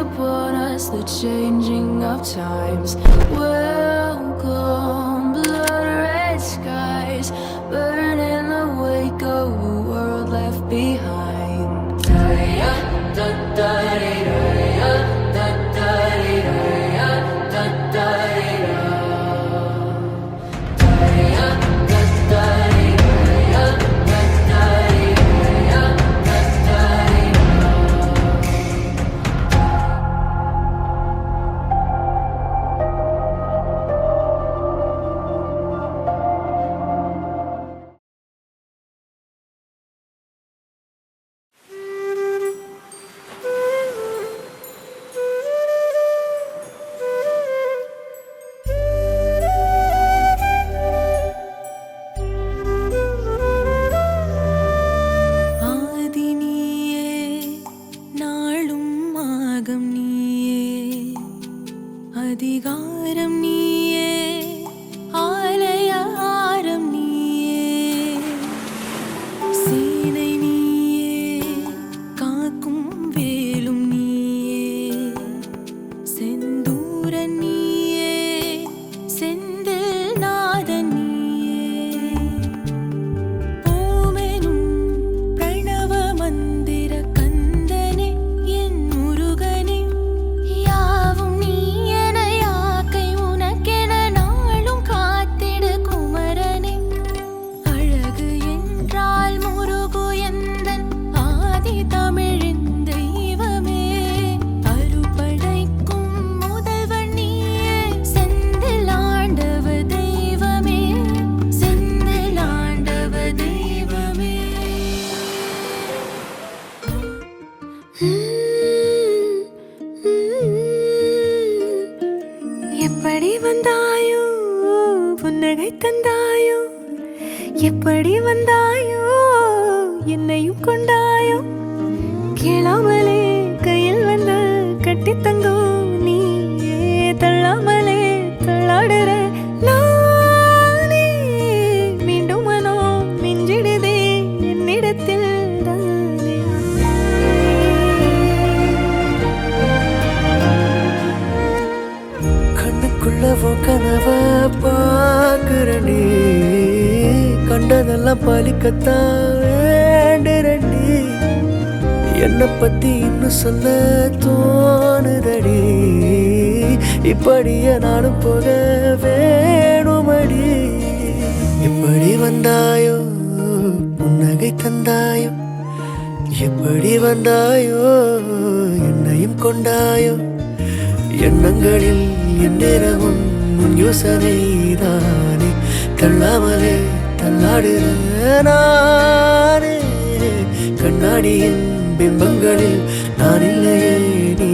upon us the changing of times. Welcome, blood red skies, burn in the wake of a world left behind. Da-da-ya, da-da-da-da-ya, da-da-da-da-ya, da-da-da-da. Da-da-ya, da-da-da-da-ya, da-da-da-da-ya, da-da-da-da. ஆதி நீயே, நாளும் ஆகம் நீயே, அதிகாரம் நீயே, ஆலயாரம் நீயே, சேனை நீயே, காக்கும் வேலும் நீயே, செந்தூரன் நீயே, செந்தில் நாதன் நீயே, ஓமெனும் பிரணவ மந்திர கந்தனே என் முருகனே, யாவும் நீ என யாக்கை உனக்கென நாளும் காத்திடு குமரனே, அழகு என்றால் முருகு எந்தன் ஆதி தமிழின் தெய்வமே, அருள்படைக்கும் முதல்வன் நீயே, செந்தில் ஆண்டவ தெய்வமே, செந்தில் ஆண்டவ தெய்வமே. எப்படி வந்தாயோ, புன்னகை தந்தாயோ, எப்படி வந்தாயோ, என்னையும் கொண்டாயோ, கேளாமலே கையில் வந்து கட்டி தங்கோ நீயே, தள்ளாமலே தள்ளாடுற நானே, மீண்டும் மனோ மிஞ்சிடுதே என்னிடத்தில் தானே. கண்ணுக்குள்ளவோ கனவ பாக்குறண்டி, கண்டதெல்லாம் பலிக்கத்தான் வேண்டுறண்டி, என்னை பத்தி இன்னும் சொல்ல தோணுதடி, இப்படியே நானும் போக வேணுமடி. எப்படி வந்தாயோ, புன்னகை தந்தாயோ, எப்படி வந்தாயோ, என்னையும் கொண்டாயோ, எண்ணங்களில் எந்நேரமும் உன் யோசனை தானே, தள்ளாமலே தள்ளாடுற நானே, கண்ணாடியின் பிம்பங்களில் நான் இல்லையே நீ